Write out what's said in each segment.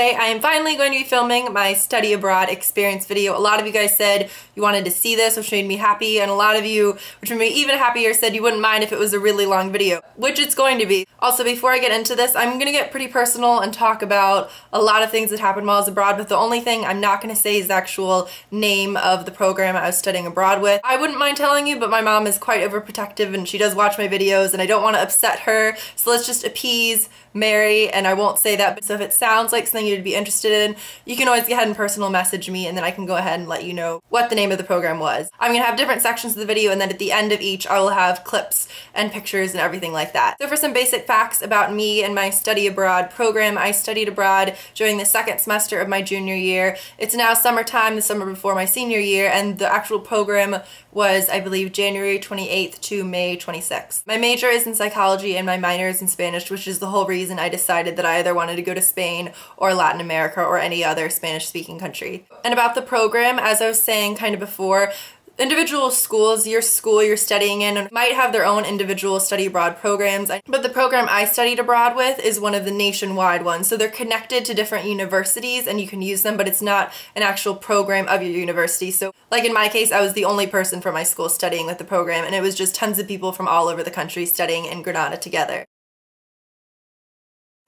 Today I am finally going to be filming my study abroad experience video. A lot of you guys said you wanted to see this, which made me happy, and a lot of you, which made me even happier, said you wouldn't mind if it was a really long video, which it's going to be. Also, before I get into this, I'm gonna get pretty personal and talk about a lot of things that happened while I was abroad, but the only thing I'm not gonna say is the actual name of the program I was studying abroad with. I wouldn't mind telling you, but my mom is quite overprotective and she does watch my videos and I don't want to upset her, so let's just appease Mary and I won't say that. So if it sounds like something you'd be interested in, you can always go ahead and personal message me and then I can go ahead and let you know what the name of the program was. I'm gonna have different sections of the video and then at the end of each I will have clips and pictures and everything like that. So for some basic facts about me and my study abroad program, I studied abroad during the second semester of my junior year. It's now summertime, the summer before my senior year, and the actual program was, I believe, January 28th to May 26th. My major is in psychology and my minor is in Spanish, which is the whole reason I decided that I either wanted to go to Spain or Latin America or any other Spanish-speaking country. And about the program, as I was saying kind of before, individual schools, your school you're studying in might have their own individual study abroad programs, but the program I studied abroad with is one of the nationwide ones. So they're connected to different universities and you can use them, but it's not an actual program of your university. So like in my case, I was the only person from my school studying with the program and it was just tons of people from all over the country studying in Granada together.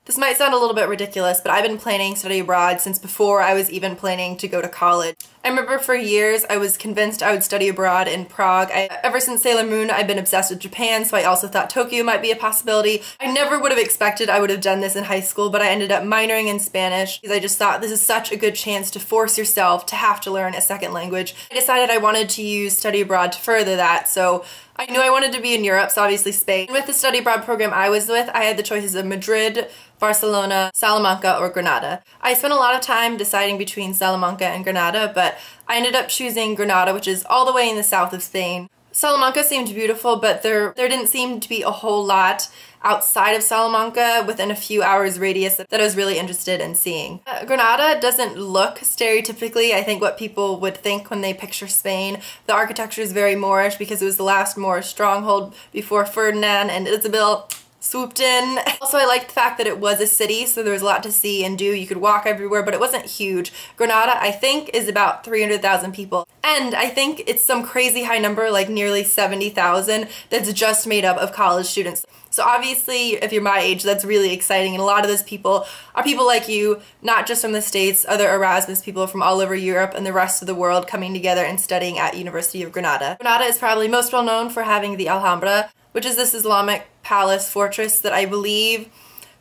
This might sound a little bit ridiculous, but I've been planning study abroad since before I was even planning to go to college. I remember for years I was convinced I would study abroad in Prague. Ever since Sailor Moon, I've been obsessed with Japan, so I also thought Tokyo might be a possibility. I never would have expected I would have done this in high school, but I ended up minoring in Spanish because I just thought this is such a good chance to force yourself to have to learn a second language. I decided I wanted to use study abroad to further that, so I knew I wanted to be in Europe, so obviously Spain. With the study abroad program I was with, I had the choices of Madrid, Barcelona, Salamanca, or Granada. I spent a lot of time deciding between Salamanca and Granada, but I ended up choosing Granada, which is all the way in the south of Spain. Salamanca seemed beautiful, but there didn't seem to be a whole lot outside of Salamanca within a few hours radius that I was really interested in seeing. Granada doesn't look stereotypically, I think, what people would think when they picture Spain. The architecture is very Moorish because it was the last Moorish stronghold before Ferdinand and Isabel swooped in. Also, I liked the fact that it was a city, so there was a lot to see and do. You could walk everywhere, but it wasn't huge. Granada, I think, is about 300,000 people. And I think it's some crazy high number, like nearly 70,000, that's just made up of college students. So obviously, if you're my age, that's really exciting, and a lot of those people are people like you, not just from the States, other Erasmus people from all over Europe and the rest of the world coming together and studying at University of Granada. Granada is probably most well known for having the Alhambra, which is this Islamic palace fortress that I believe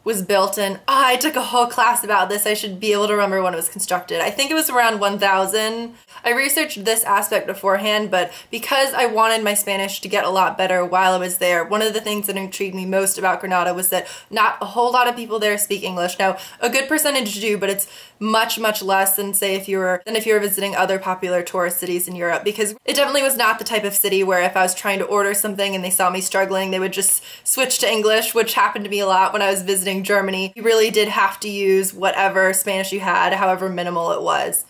was built in, I took a whole class about this, I should be able to remember when it was constructed. I think it was around 1000. I researched this aspect beforehand, but because I wanted my Spanish to get a lot better while I was there, one of the things that intrigued me most about Granada was that not a whole lot of people there speak English. Now, a good percentage do, but it's much, much less than say if you were visiting other popular tourist cities in Europe, because it definitely was not the type of city where if I was trying to order something and they saw me struggling, they would just switch to English, which happened to me a lot when I was visiting Germany. You really did have to use whatever Spanish you had, however minimal it was.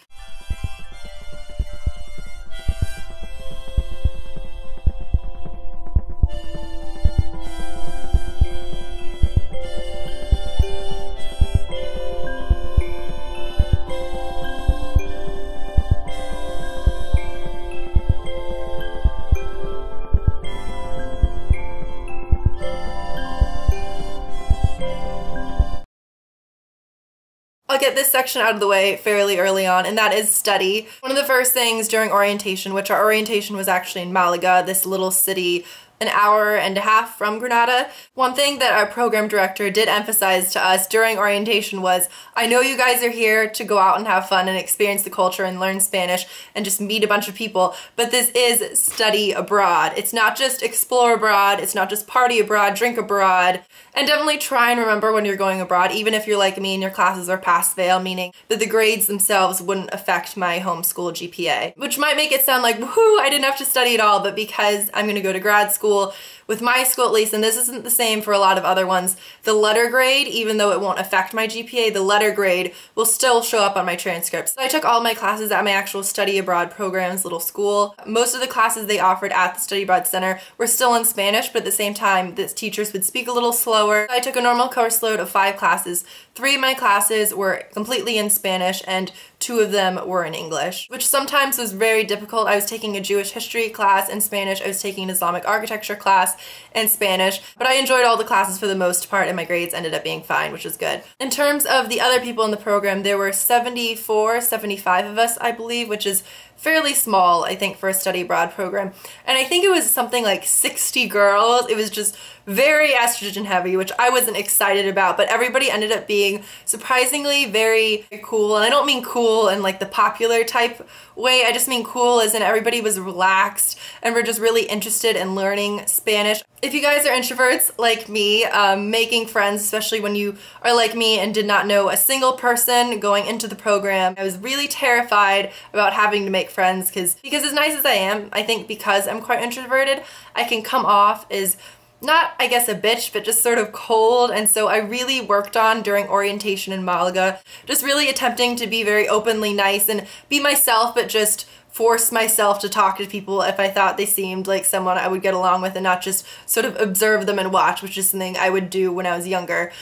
I'll get this section out of the way fairly early on, and that is study. One of the first things during orientation, which our orientation was actually in Malaga, this little city an hour and a half from Granada. One thing that our program director did emphasize to us during orientation was, I know you guys are here to go out and have fun and experience the culture and learn Spanish and just meet a bunch of people, but this is study abroad. It's not just explore abroad, it's not just party abroad, drink abroad, and definitely try and remember when you're going abroad, even if you're like me and your classes are pass-fail, meaning that the grades themselves wouldn't affect my homeschool GPA. Which might make it sound like, woohoo, I didn't have to study at all, but because I'm gonna go to grad school school. With my school at least, and this isn't the same for a lot of other ones, the letter grade, even though it won't affect my GPA, the letter grade will still show up on my transcripts. So I took all my classes at my actual study abroad program's little school. Most of the classes they offered at the study abroad center were still in Spanish, but at the same time, the teachers would speak a little slower. I took a normal course load of 5 classes. 3 of my classes were completely in Spanish and 2 of them were in English, which sometimes was very difficult. I was taking a Jewish history class in Spanish, I was taking an Islamic architecture class in Spanish, but I enjoyed all the classes for the most part and my grades ended up being fine, which was good. In terms of the other people in the program, there were 74, 75 of us, I believe, which is fairly small, I think, for a study abroad program. And I think it was something like 60 girls. It was just very estrogen heavy, which I wasn't excited about, but everybody ended up being surprisingly very cool. And I don't mean cool in like the popular type way, I just mean cool as in everybody was relaxed and were just really interested in learning Spanish. If you guys are introverts like me, making friends, especially when you are like me and did not know a single person going into the program, I was really terrified about having to make friends because as nice as I am, I think because I'm quite introverted, I can come off as not, I guess, a bitch, but just sort of cold. And so I really worked on during orientation in Malaga, just really attempting to be very openly nice and be myself, but just force myself to talk to people if I thought they seemed like someone I would get along with and not just sort of observe them and watch, which is something I would do when I was younger.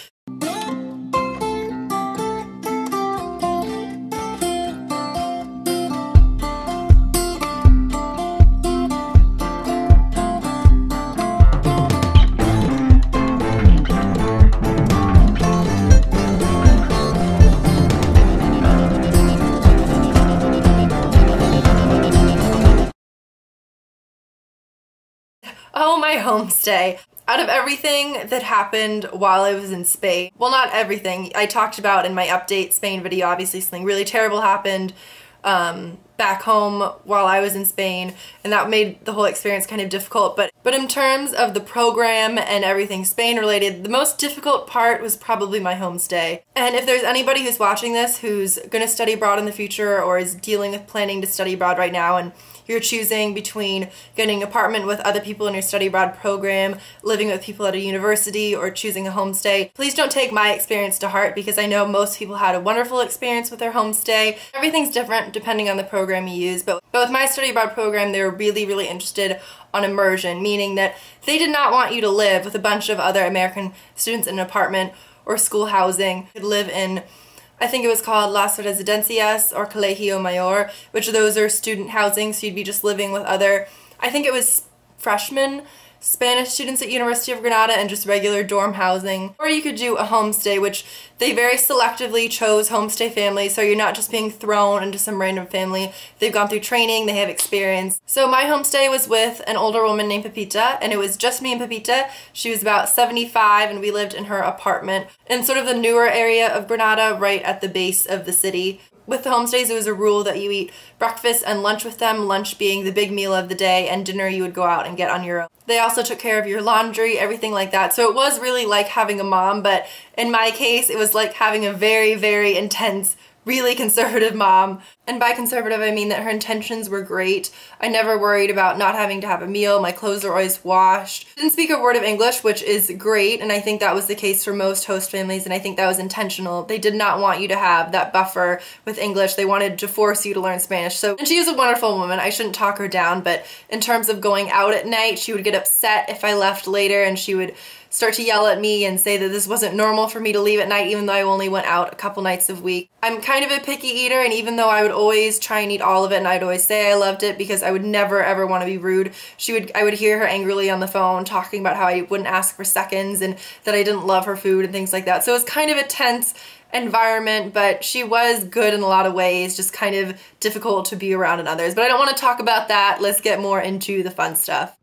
Oh, my homestay. Out of everything that happened while I was in Spain, well, not everything, I talked about in my update Spain video, obviously something really terrible happened back home while I was in Spain, and that made the whole experience kind of difficult, but in terms of the program and everything Spain related, the most difficult part was probably my homestay. And if there's anybody who's watching this who's gonna study abroad in the future or is dealing with planning to study abroad right now and you're choosing between getting an apartment with other people in your study abroad program, living with people at a university, or choosing a homestay, please don't take my experience to heart because I know most people had a wonderful experience with their homestay. Everything's different depending on the program you use, but with my study abroad program, they were really, really interested on immersion, meaning that they did not want you to live with a bunch of other American students in an apartment or school housing. You could live in, I think it was called Las Residencias or Colegio Mayor, which those are student housing, so you'd be just living with other, I think it was freshmen, Spanish students at University of Granada and just regular dorm housing. Or you could do a homestay, which they very selectively chose homestay families, so you're not just being thrown into some random family. They've gone through training, they have experience. So my homestay was with an older woman named Pepita, and it was just me and Pepita. She was about 75 and we lived in her apartment in sort of the newer area of Granada, right at the base of the city. With the homestays, it was a rule that you eat breakfast and lunch with them, lunch being the big meal of the day, and dinner you would go out and get on your own. They also took care of your laundry, everything like that. So it was really like having a mom, but in my case, it was like having a very, very intense, really conservative mom. And by conservative, I mean that her intentions were great. I never worried about not having to have a meal. My clothes are always washed. Didn't speak a word of English, which is great, and I think that was the case for most host families, and I think that was intentional. They did not want you to have that buffer with English. They wanted to force you to learn Spanish. So, and she is a wonderful woman. I shouldn't talk her down, but in terms of going out at night, she would get upset if I left later, and she would start to yell at me and say that this wasn't normal for me to leave at night even though I only went out a couple nights a week. I'm kind of a picky eater, and even though I would always try and eat all of it and I'd always say I loved it because I would never ever want to be rude, I would hear her angrily on the phone talking about how I wouldn't ask for seconds and that I didn't love her food and things like that. So it was kind of a tense environment, but she was good in a lot of ways, just kind of difficult to be around in others. But I don't want to talk about that. Let's get more into the fun stuff.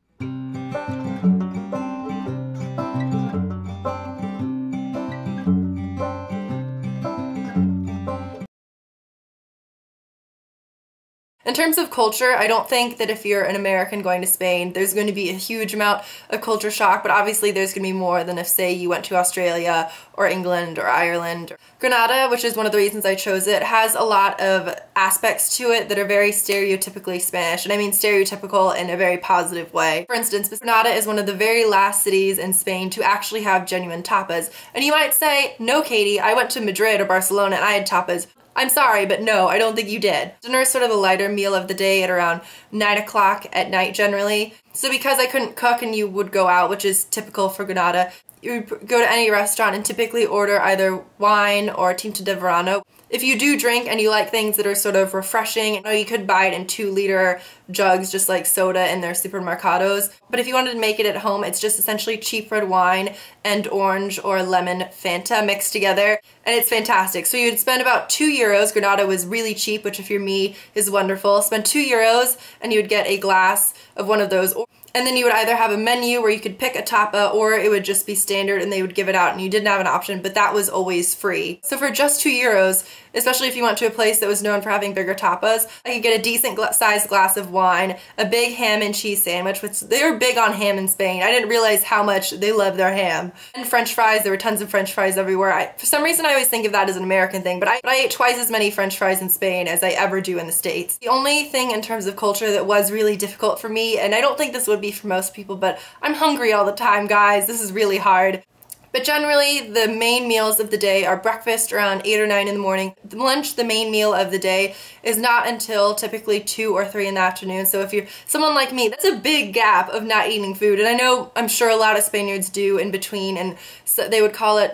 In terms of culture, I don't think that if you're an American going to Spain, there's going to be a huge amount of culture shock, but obviously there's going to be more than if, say, you went to Australia or England or Ireland. Granada, which is one of the reasons I chose it, has a lot of aspects to it that are very stereotypically Spanish, and I mean stereotypical in a very positive way. For instance, Granada is one of the very last cities in Spain to actually have genuine tapas. And you might say, no, Katie, I went to Madrid or Barcelona and I had tapas. I'm sorry, but no, I don't think you did. Dinner is sort of the lighter meal of the day at around 9 o'clock at night generally. So because I couldn't cook and you would go out, which is typical for Granada, you would go to any restaurant and typically order either wine or tinto de verano. If you do drink and you like things that are sort of refreshing, you could buy it in 2-liter jugs, just like soda in their supermercados. But if you wanted to make it at home, it's just essentially cheap red wine and orange or lemon Fanta mixed together, and it's fantastic. So you'd spend about €2. Granada was really cheap, which if you're me is wonderful. Spend €2 and you would get a glass of one of those. And then you would either have a menu where you could pick a tapa, or it would just be standard and they would give it out and you didn't have an option, but that was always free. So for just €2, especially if you went to a place that was known for having bigger tapas, I could get a decent sized glass of wine, a big ham and cheese sandwich, which they're big on ham in Spain. I didn't realize how much they love their ham. And French fries, there were tons of French fries everywhere. For some reason I always think of that as an American thing, but I ate twice as many French fries in Spain as I ever do in the States. The only thing in terms of culture that was really difficult for me, and I don't think this would be for most people, but I'm hungry all the time, guys. This is really hard. But generally, the main meals of the day are breakfast around 8 or 9 in the morning. The lunch, the main meal of the day, is not until typically 2 or 3 in the afternoon. So if you're someone like me, that's a big gap of not eating food. And I know, I'm sure a lot of Spaniards do in between, and so they would call it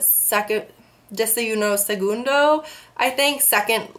desayuno segundo, I think, second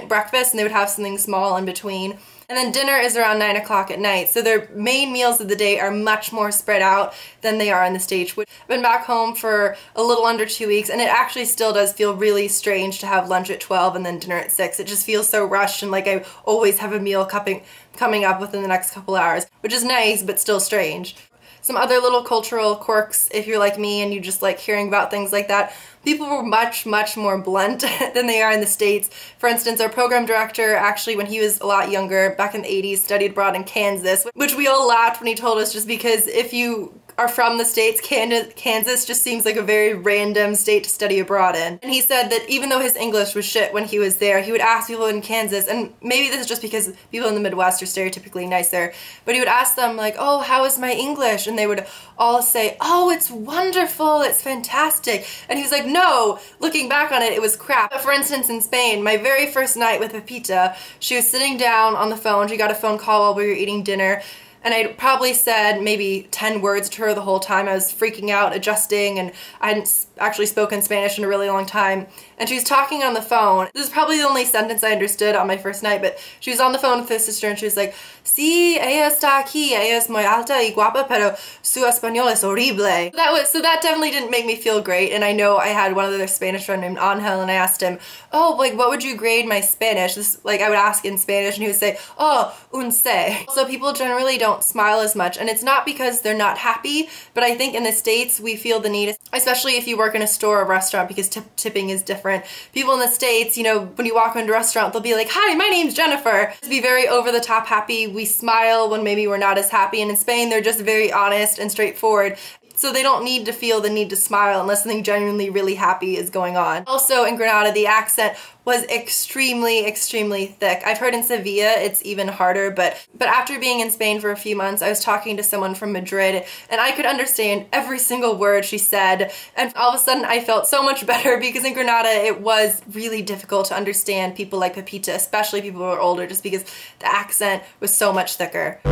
breakfast, and they would have something small in between. And then dinner is around 9 o'clock at night. So their main meals of the day are much more spread out than they are in the States. I've been back home for a little under 2 weeks, and it actually still does feel really strange to have lunch at 12 and then dinner at 6. It just feels so rushed, and like I always have a meal coming up within the next couple hours, which is nice, but still strange. Some other little cultural quirks, if you're like me and you just like hearing about things like that. People were much, much more blunt than they are in the States. For instance, our program director, actually when he was a lot younger, back in the 80s, studied abroad in Kansas, which we all laughed when he told us, just because if you are from the States, Kansas just seems like a very random state to study abroad in. And he said that even though his English was shit when he was there, he would ask people in Kansas, and maybe this is just because people in the Midwest are stereotypically nicer, but he would ask them like, oh, how is my English? And they would all say, oh, it's wonderful, it's fantastic. And he was like, no, looking back on it, it was crap. But for instance, in Spain, my very first night with Pepita, she was sitting down on the phone, she got a phone call while we were eating dinner, and I probably said maybe 10 words to her the whole time. I was freaking out, adjusting, and I hadn't actually spoken Spanish in a really long time. And she was talking on the phone. This is probably the only sentence I understood on my first night, but she was on the phone with her sister and she was like, sí, ella está aquí, ella es muy alta y guapa, pero su español es horrible. So that definitely didn't make me feel great, and I know I had one other Spanish friend named Angel, and I asked him, oh, like, what would you grade my Spanish? Like, I would ask in Spanish, and he would say, oh, un C. So people generally don't smile as much, and it's not because they're not happy, but I think in the States we feel the need, especially if you work in a store or restaurant, because tipping is different. People in the States, you know, when you walk into a restaurant, they'll be like, hi, my name's Jennifer. To be very over-the-top happy. We smile when maybe we're not as happy, and in Spain they're just very honest and straightforward. So they don't need to feel the need to smile unless something genuinely really happy is going on. Also in Granada, the accent was extremely, extremely thick. I've heard in Sevilla it's even harder, but after being in Spain for a few months, I was talking to someone from Madrid, and I could understand every single word she said, and all of a sudden I felt so much better, because in Granada it was really difficult to understand people like Pepita, especially people who are older, just because the accent was so much thicker.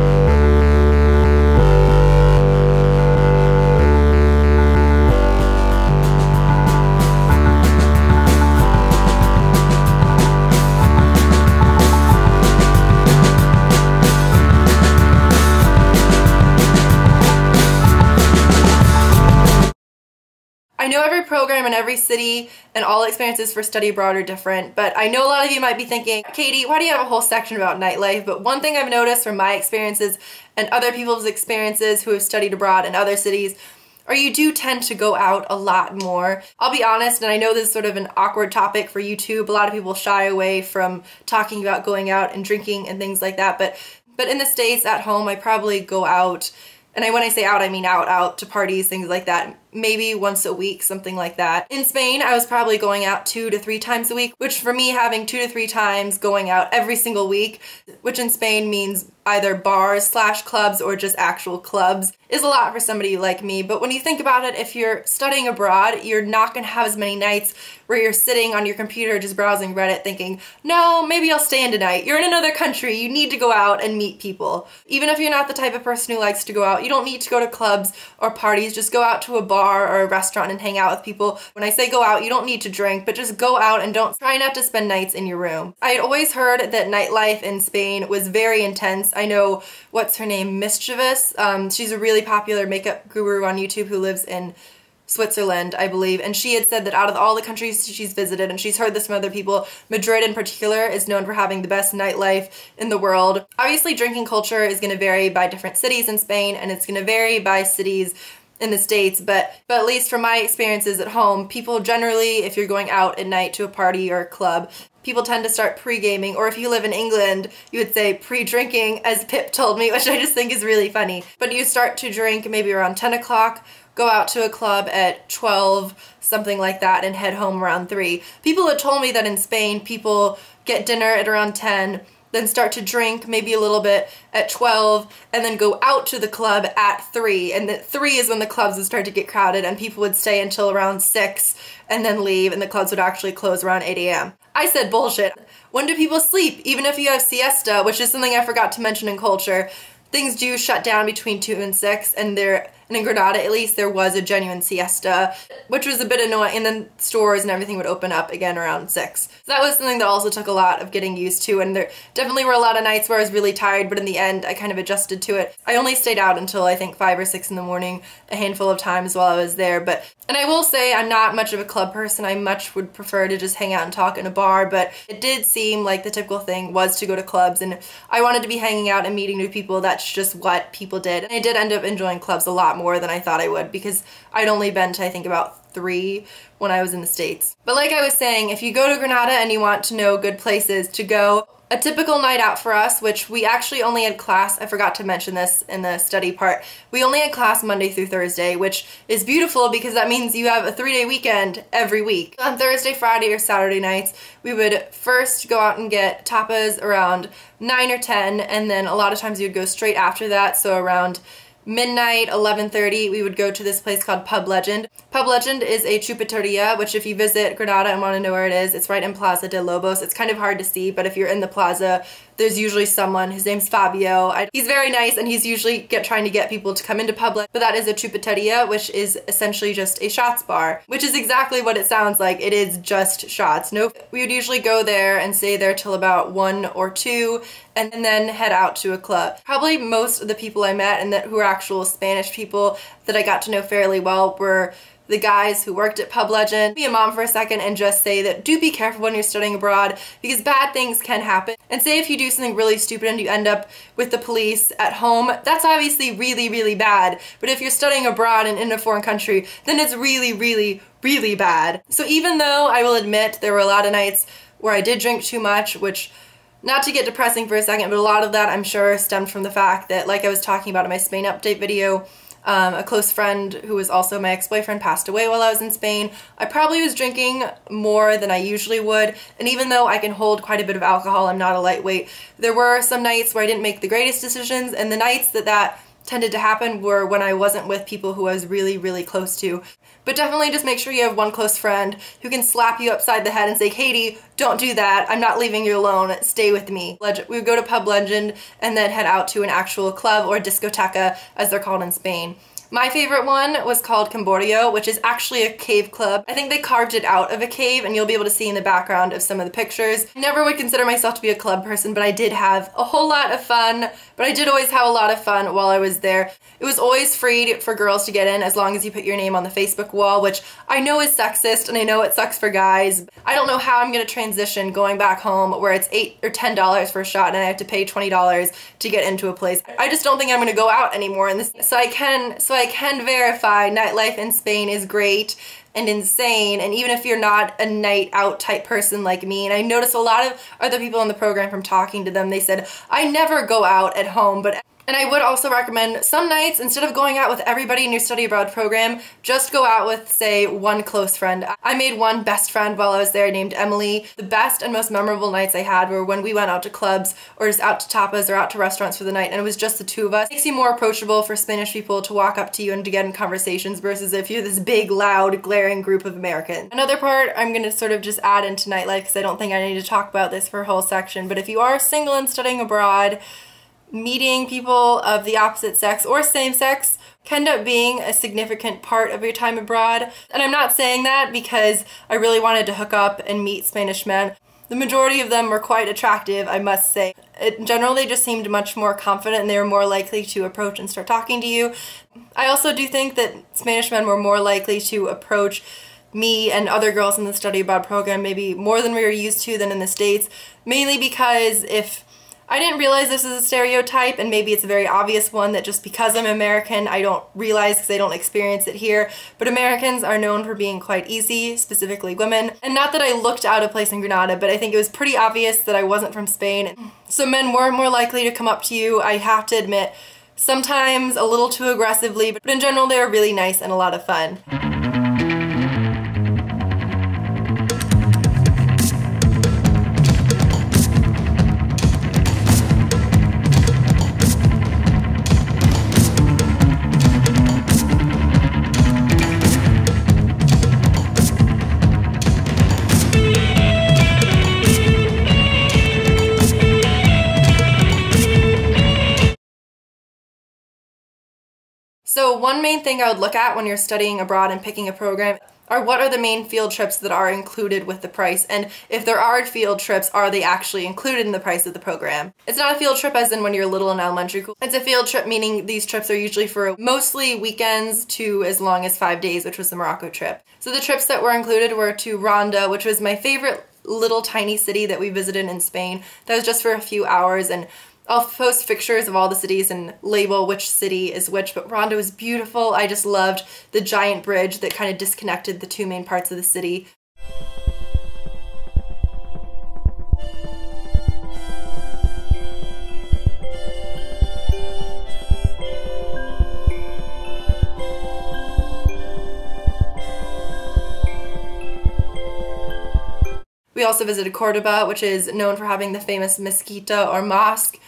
I know every program in every city and all experiences for study abroad are different, but I know a lot of you might be thinking, Katie, why do you have a whole section about nightlife? But one thing I've noticed from my experiences and other people's experiences who have studied abroad in other cities, or you do tend to go out a lot more. I'll be honest, and I know this is sort of an awkward topic for YouTube. A lot of people shy away from talking about going out and drinking and things like that, but in the States at home, I probably go out, and when I say out, I mean out to parties, things like that, maybe once a week, something like that. In Spain, I was probably going out 2 to 3 times a week, which for me, having 2 to 3 times going out every single week, which in Spain means either bars / clubs or just actual clubs, is a lot for somebody like me. But when you think about it, if you're studying abroad, you're not going to have as many nights where you're sitting on your computer just browsing Reddit thinking, no, maybe I'll stay in tonight. You're in another country, you need to go out and meet people. Even if you're not the type of person who likes to go out, you don't need to go to clubs or parties, just go out to a bar or a restaurant and hang out with people. When I say go out, you don't need to drink, but just go out and try not to spend nights in your room. I had always heard that nightlife in Spain was very intense. I know, what's her name, Mischievous? She's a really popular makeup guru on YouTube who lives in Switzerland, I believe, and she had said that out of all the countries she's visited, and she's heard this from other people, Madrid in particular is known for having the best nightlife in the world. Obviously, drinking culture is going to vary by different cities in Spain, and it's going to vary by cities in the States, but at least from my experiences at home, people generally, if you're going out at night to a party or a club, people tend to start pre-gaming, or if you live in England, you would say pre-drinking, as Pip told me, which I just think is really funny. But you start to drink maybe around 10 o'clock, go out to a club at 12, something like that, and head home around 3. People had told me that in Spain, people get dinner at around 10, then start to drink maybe a little bit at 12, and then go out to the club at 3. And at 3 is when the clubs would start to get crowded, and people would stay until around 6 and then leave, and the clubs would actually close around 8 a.m. I said bullshit. When do people sleep? Even if you have siesta, which is something I forgot to mention in culture, things do shut down between 2 and 6, and in Granada at least there was a genuine siesta, which was a bit annoying, and then stores and everything would open up again around 6. So that was something that also took a lot of getting used to, and there definitely were a lot of nights where I was really tired, but in the end I kind of adjusted to it. I only stayed out until I think 5 or 6 in the morning a handful of times while I was there, and I will say I'm not much of a club person. I much would prefer to just hang out and talk in a bar, but it did seem like the typical thing was to go to clubs, and I wanted to be hanging out and meeting new people. That's just what people did, and I did end up enjoying clubs a lot more than I thought I would, because I'd only been to I think about 3 when I was in the States. But like I was saying, if you go to Granada and you want to know good places to go, a typical night out for us, which we actually only had class, I forgot to mention this in the study part, we only had class Monday through Thursday, which is beautiful because that means you have a 3-day weekend every week. On Thursday, Friday, or Saturday nights, we would first go out and get tapas around 9 or 10, and then a lot of times we would go straight after that, so around midnight, 11:30, we would go to this place called Pub Legend. Pub Legend is a chupateria, which if you visit Granada and want to know where it is, it's right in Plaza de Lobos. It's kind of hard to see, but if you're in the plaza, there's usually someone. His name's Fabio. He's very nice, and he's usually trying to get people to come into Pub Legend, but that is a chupateria, which is essentially just a shots bar, which is exactly what it sounds like. It is just shots. We would usually go there and stay there till about 1 or 2, and then head out to a club. Probably most of the people I met and who were actual Spanish people that I got to know fairly well were the guys who worked at Pub Legend. Be a mom for a second and just say that do be careful when you're studying abroad, because bad things can happen. And say if you do something really stupid and you end up with the police at home, that's obviously really, really bad. But if you're studying abroad and in a foreign country, then it's really, really, really bad. So even though I will admit there were a lot of nights where I did drink too much, which, not to get depressing for a second, but a lot of that I'm sure stemmed from the fact that, like I was talking about in my Spain update video, a close friend who was also my ex-boyfriend passed away while I was in Spain. I probably was drinking more than I usually would, and even though I can hold quite a bit of alcohol, I'm not a lightweight, there were some nights where I didn't make the greatest decisions, and the nights that tended to happen were when I wasn't with people who I was really, really close to. But definitely just make sure you have one close friend who can slap you upside the head and say, Katie, don't do that. I'm not leaving you alone. Stay with me. We would go to Pub Legend and then head out to an actual club, or discoteca as they're called in Spain. My favorite one was called Camborio, which is actually a cave club. I think they carved it out of a cave, and you'll be able to see in the background of some of the pictures. I never would consider myself to be a club person, but I did have a whole lot of fun. But I did always have a lot of fun while I was there. It was always free for girls to get in as long as you put your name on the Facebook wall, which I know is sexist, and I know it sucks for guys. I don't know how I'm going to transition going back home where it's $8 or $10 for a shot and I have to pay $20 to get into a place. I just don't think I'm going to go out anymore, so I I can verify nightlife in Spain is great and insane, and even if you're not a night out type person like me, and I noticed a lot of other people in the program from talking to them, they said, I never go out at home, and I would also recommend some nights, instead of going out with everybody in your study abroad program, just go out with, say, one close friend. I made one best friend while I was there named Emily. The best and most memorable nights I had were when we went out to clubs or just out to tapas or out to restaurants for the night, and it was just the two of us. It makes you more approachable for Spanish people to walk up to you and to get in conversations versus if you're this big, loud, glaring group of Americans. Another part I'm going to sort of just add into nightlife because I don't think I need to talk about this for a whole section, but if you are single and studying abroad, meeting people of the opposite sex or same sex can end up being a significant part of your time abroad. And I'm not saying that because I really wanted to hook up and meet Spanish men. The majority of them were quite attractive, I must say. In general, they just seemed much more confident and they were more likely to approach and start talking to you. I also do think that Spanish men were more likely to approach me and other girls in the study abroad program maybe more than we were used to than in the States, mainly because I didn't realize this is a stereotype, and maybe it's a very obvious one that just because I'm American I don't realize because I don't experience it here, but Americans are known for being quite easy, specifically women. And not that I looked out of place in Granada, but I think it was pretty obvious that I wasn't from Spain. So men were more likely to come up to you, I have to admit, sometimes a little too aggressively, but in general they were really nice and a lot of fun. So one main thing I would look at when you're studying abroad and picking a program are what are the main field trips that are included with the price, and if there are field trips, are they actually included in the price of the program? It's not a field trip as in when you're little in elementary school. It's a field trip meaning these trips are usually for mostly weekends to as long as 5 days, which was the Morocco trip. So the trips that were included were to Ronda, which was my favorite little tiny city that we visited in Spain. That was just for a few hours, and I'll post pictures of all the cities and label which city is which, but Ronda was beautiful. I just loved the giant bridge that kind of disconnected the two main parts of the city. We also visited Cordoba, which is known for having the famous mezquita or mosque.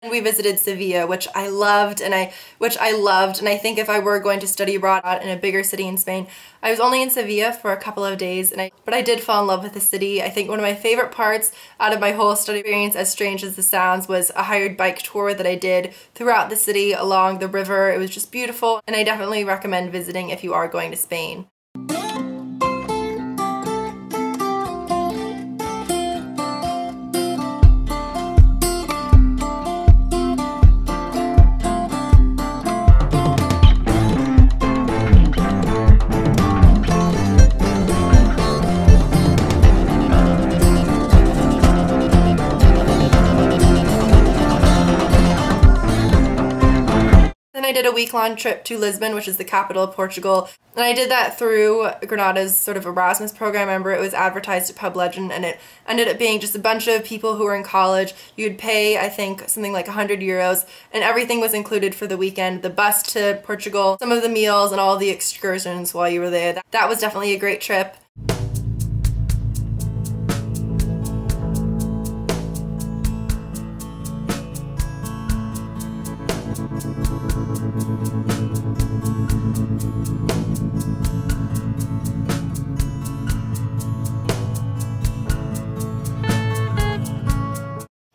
We visited Sevilla, which I loved, and I think if I were going to study abroad in a bigger city in Spain, I was only in Sevilla for a couple of days, but I did fall in love with the city. I think one of my favorite parts out of my whole study experience, as strange as this sounds, was a hired bike tour that I did throughout the city along the river. It was just beautiful, and I definitely recommend visiting if you are going to Spain. I did a week-long trip to Lisbon, which is the capital of Portugal, and I did that through Granada's sort of Erasmus program. I remember it was advertised at Pub Legend, and it ended up being just a bunch of people who were in college. You'd pay, I think, something like 100 euros, and everything was included for the weekend. The bus to Portugal, some of the meals, and all the excursions while you were there. That was definitely a great trip.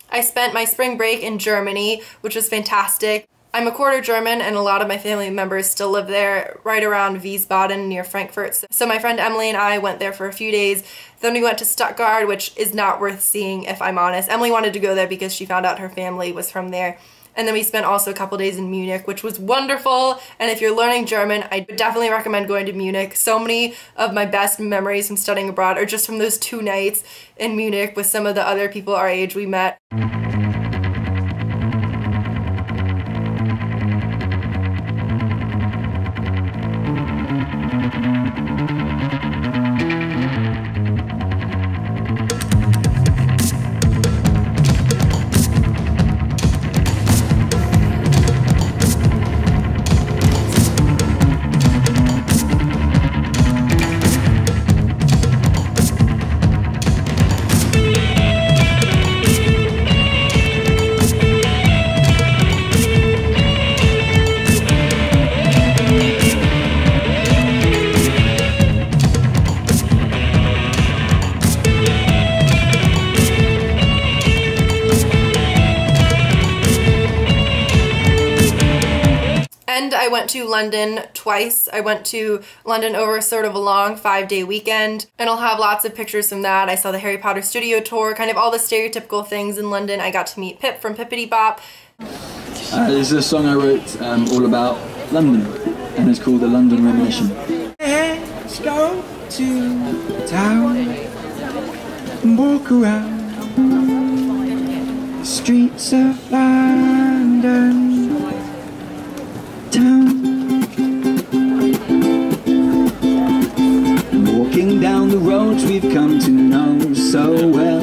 I spent my spring break in Germany, which was fantastic. I'm a quarter German, and a lot of my family members still live there, right around Wiesbaden near Frankfurt. So my friend Emily and I went there for a few days. Then we went to Stuttgart, which is not worth seeing if I'm honest. Emily wanted to go there because she found out her family was from there. And then we spent also a couple days in Munich, which was wonderful. And if you're learning German, I would definitely recommend going to Munich. So many of my best memories from studying abroad are just from those 2 nights in Munich with some of the other people our age we met. And I went to London twice. I went to London over sort of a long 5-day weekend, and I'll have lots of pictures from that. I saw the Harry Potter studio tour, kind of all the stereotypical things in London. I got to meet Pip from Pippity Bop. This is a song I wrote all about London, and it's called The London Revolution. Let's go to town and walk around the streets of London. Walking down the roads we've come to know so well,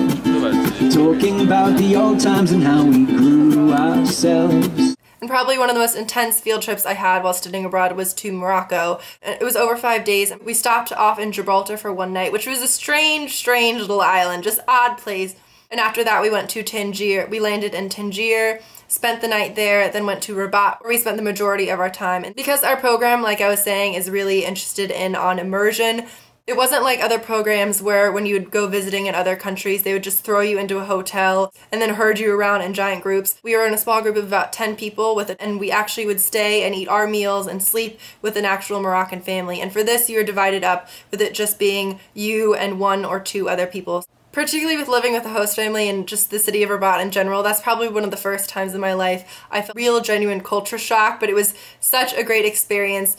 talking about the old times and how we grew ourselves. And probably one of the most intense field trips I had while studying abroad was to Morocco. It was over 5 days. We stopped off in Gibraltar for 1 night, which was a strange little island, just odd place. And after that we went to Tangier. We landed in Tangier, spent the night there, then went to Rabat, where we spent the majority of our time. And because our program, like I was saying, is really interested on immersion, it wasn't like other programs where when you would go visiting in other countries, they would just throw you into a hotel and then herd you around in giant groups. We were in a small group of about 10 people and we actually would stay and eat our meals and sleep with an actual Moroccan family. And for this, you're divided up with it just being you and 1 or 2 other people. Particularly with living with a host family and just the city of Rabat in general, that's probably one of the first times in my life I felt real genuine culture shock, but it was such a great experience.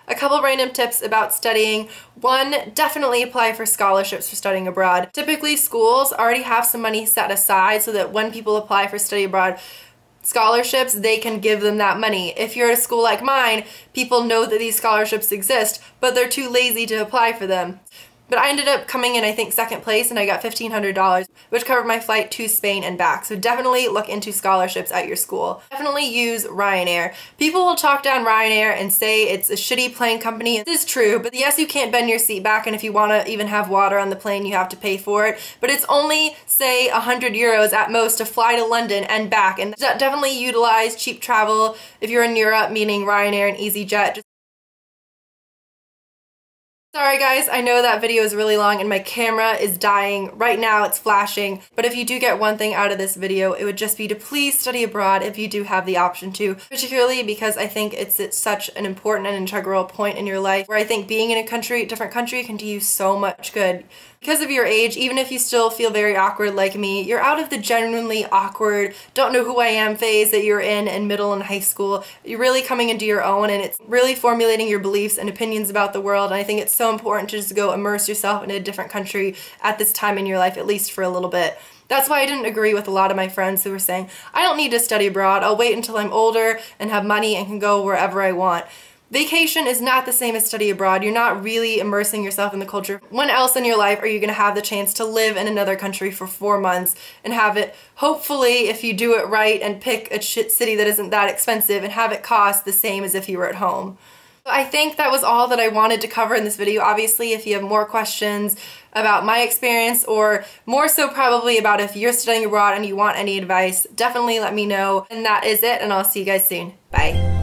A couple random tips about studying. 1, definitely apply for scholarships for studying abroad. Typically schools already have some money set aside so that when people apply for study abroad scholarships, they can give them that money. If you're at a school like mine, people know that these scholarships exist, but they're too lazy to apply for them. But I ended up coming in, I think, 2nd place, and I got $1,500, which covered my flight to Spain and back. So definitely look into scholarships at your school. Definitely use Ryanair. People will talk down Ryanair and say it's a shitty plane company. It is true, but yes, you can't bend your seat back, and if you want to even have water on the plane, you have to pay for it. But it's only, say, 100 euros at most to fly to London and back, and definitely utilize cheap travel if you're in Europe, meaning Ryanair and EasyJet. Sorry guys, I know that video is really long and my camera is dying. Right now it's flashing, but if you do get one thing out of this video, it would just be to please study abroad if you do have the option to, particularly because I think it's such an important and integral point in your life where I think being in a different country can do you so much good. Because of your age, even if you still feel very awkward like me, you're out of the genuinely awkward, don't know who I am phase that you're in middle and high school. You're really coming into your own and it's really formulating your beliefs and opinions about the world, and I think it's so important to just go immerse yourself in a different country at this time in your life, at least for a little bit. That's why I didn't agree with a lot of my friends who were saying, I don't need to study abroad, I'll wait until I'm older and have money and can go wherever I want. Vacation is not the same as study abroad. You're not really immersing yourself in the culture. When else in your life are you going to have the chance to live in another country for 4 months and have it, hopefully, if you do it right and pick a city that isn't that expensive, and have it cost the same as if you were at home? I think that was all that I wanted to cover in this video. Obviously, if you have more questions about my experience, or more so probably about if you're studying abroad and you want any advice, definitely let me know. And that is it, and I'll see you guys soon. Bye.